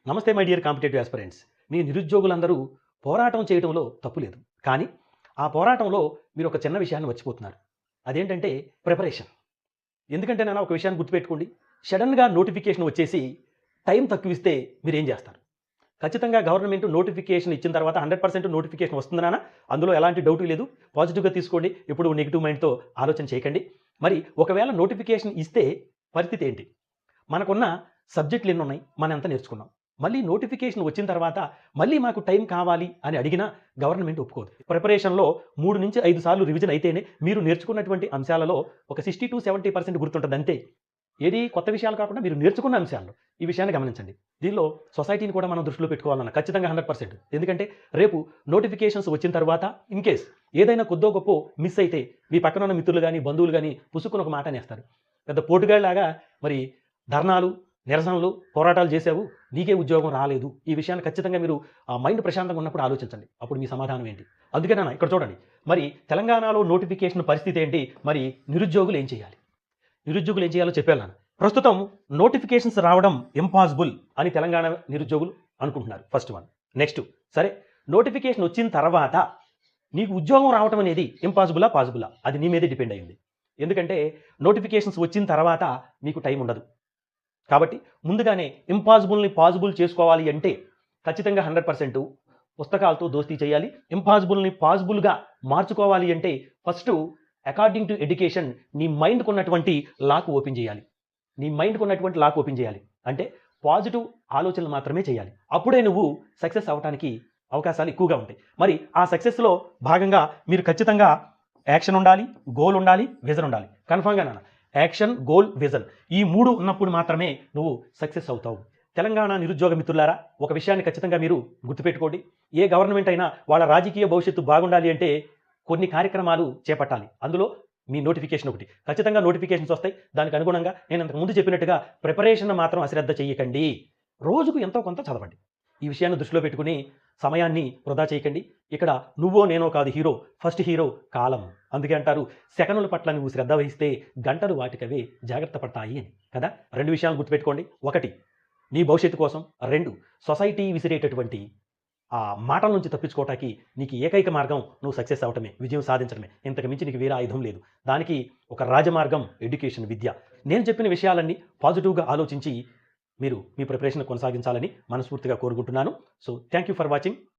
నమస్తే my dear competitive aspirants. మీ నిరుద్యోగులందరూ పోరాటం చేయడంలో తప్పు లేదు. కానీ ఆ పోరాటంలో మీరు ఒక చిన్న విషయాన్ని మర్చిపోతున్నారు. అదేంటంటే ప్రిపరేషన్. ఎందుకంటే నాన్న ఒక విషయాన్ని గుర్తుపెట్టుకోండి. సడెన్‌గా నోటిఫికేషన్ వచ్చేసి టైం తక్కువిస్తే మీరేం చేస్తారు? ఖచ్చితంగా గవర్నమెంట్ నోటిఫికేషన్ ఇచ్చిన తర్వాత 100% నోటిఫికేషన్ వస్తుంది నాన్న. అందులో ఎలాంటి డౌటు లేదు. పాజిటివ్‌గా తీసుకోండి. ఎప్పుడు నెగెటివ్ మైండ్‌తో ఆలోచన చేయకండి. మరి ఒకవేళ నోటిఫికేషన్ ఇస్తే పరిస్థితి ఏంటి? మనకున్న సబ్జెక్టులు ఎన్నున్నాయి? మనం ఎంత నేర్చుకున్నాం? మళ్ళీ నోటిఫికేషన్ వచ్చిన తర్వాత మళ్ళీ మాకు టైం కావాలి అని అడిగినా గవర్నమెంట్ ఒప్పుకోదు. ప్రిపరేషన్‌లో 3-5 సార్లు రివిజన్ అయితేనే మీరు నేర్చుకున్నటువంటి అంశాలలో ఒక 60-70% గుర్తుంటది అంతే. ఏది కొత్త విషయాలు కాకుండా మీరు నేర్చుకున్న అంశాల్లో. ఈ విషయాన్ని గమనించండి. దీనిలో సొసైటీని కూడా మనం దృష్టిలో పెట్టుకోవాలన్న ఖచ్చితంగా 100%. ఎందుకంటే రేపు నోటిఫికేషన్స్ వచ్చిన తర్వాత ఇన్‌కేస్ ఏదైనా కొద్దో గొప్పో మిస్ అయితే మీ పక్కన ఉన్న మిత్రులు గాని, బంధువులు గాని పుసుక్కున ఒక మాట అనేస్తారు. పెద్ద పోటుగాడిలాగా మరి ధర్నాలు, నిరసనలు, పోరాటాలు చేశావు, నీకే ఉద్యోగం రాలేదు. ఈ విషయాన్ని ఖచ్చితంగా మీరు మైండ్ ప్రశాంతంగా ఉన్నప్పుడు ఆలోచించండి. అప్పుడు మీ సమాధానం ఏంటి? అందుకే నాన్న ఇక్కడ చూడండి. మరి తెలంగాణలో నోటిఫికేషన్ పరిస్థితి ఏంటి? మరి నిరుద్యోగులు ఏం చేయాలి? నిరుద్యోగులు ఏం చేయాలో చెప్పాను నాన్న. ప్రస్తుతం నోటిఫికేషన్స్ రావడం ఇంపాసిబుల్ అని తెలంగాణ నిరుద్యోగులు అనుకుంటున్నారు. First one. నెక్స్ట్ సరే నోటిఫికేషన్ వచ్చిన తర్వాత నీకు ఉద్యోగం రావడం అనేది ఇంపాసిబులా పాసిబులా? అది నీ మీదే డిపెండ్ అయ్యింది. ఎందుకంటే నోటిఫికేషన్స్ వచ్చిన తర్వాత మీకు టైం ఉండదు. కాబట్టి ముందుగానే ఇంపాసిబుల్ని పాసిబుల్ చేసుకోవాలి అంటే ఖచ్చితంగా 100% పుస్తకాలతో దోస్తీ చేయాలి. ఇంపాసిబుల్ని పాసిబుల్గా మార్చుకోవాలి అంటే ఫస్ట్ అకార్డింగ్ టు ఎడ్యుకేషన్ నీ మైండ్కు ఉన్నటువంటి లాక్ ఓపెన్ చేయాలి. నీ మైండ్కు ఉన్నటువంటి లాక్ ఓపెన్ చేయాలి. అంటే పాజిటివ్ ఆలోచనలు మాత్రమే చేయాలి. అప్పుడే నువ్వు సక్సెస్ అవ్వడానికి అవకాశాలు ఎక్కువగా ఉంటాయి. మరి ఆ సక్సెస్లో భాగంగా మీరు ఖచ్చితంగా యాక్షన్ ఉండాలి, గోల్ ఉండాలి, విజన్ ఉండాలి. కన్ఫామ్గా నాన్న యాక్షన్, గోల్, విజన్ ఈ 3 ఉన్నప్పుడు మాత్రమే నువ్వు సక్సెస్ అవుతావు. తెలంగాణ నిరుద్యోగ మిత్రులారా, ఒక విషయాన్ని ఖచ్చితంగా మీరు గుర్తుపెట్టుకోండి. ఏ గవర్నమెంట్ అయినా వాళ్ళ రాజకీయ భవిష్యత్తు బాగుండాలి అంటే కొన్ని కార్యక్రమాలు చేపట్టాలి. అందులో మీ నోటిఫికేషన్ ఒకటి. ఖచ్చితంగా నోటిఫికేషన్స్ వస్తాయి. దానికి అనుగుణంగా నేను ఇంతకు ముందు చెప్పినట్టుగా ప్రిపరేషన్ మాత్రం అశ్రద్ధ చేయకండి. రోజుకు ఎంతో కొంత చదవండి. ఈ విషయాన్ని దృష్టిలో పెట్టుకుని సమయాన్ని వృధా చేయకండి. ఇక్కడ నువ్వో నేనో కాదు హీరో, ఫస్ట్ హీరో కాలం. అందుకే అంటారు సెకనుల పట్ల నువ్వు శ్రద్ధ వహిస్తే గంటలు వాటికవే జాగ్రత్త పడతాయి అని కదా. 2 విషయాలు గుర్తుపెట్టుకోండి. 1 నీ భవిష్యత్తు కోసం, 2 సొసైటీ విసిరేటటువంటి ఆ మాటల నుంచి తప్పించుకోవటానికి నీకు ఏకైక మార్గం నువ్వు సక్సెస్ అవ్వటమే, విజయం సాధించడమే. ఇంతకు మించి నీకు వేరే ఆయుధం లేదు. దానికి ఒక రాజమార్గం ఎడ్యుకేషన్, విద్య. నేను చెప్పిన విషయాలన్నీ పాజిటివ్గా ఆలోచించి మీరు మీ ప్రిపరేషన్ కొనసాగించాలని మనస్ఫూర్తిగా కోరుకుంటున్నాను. So thank you for watching.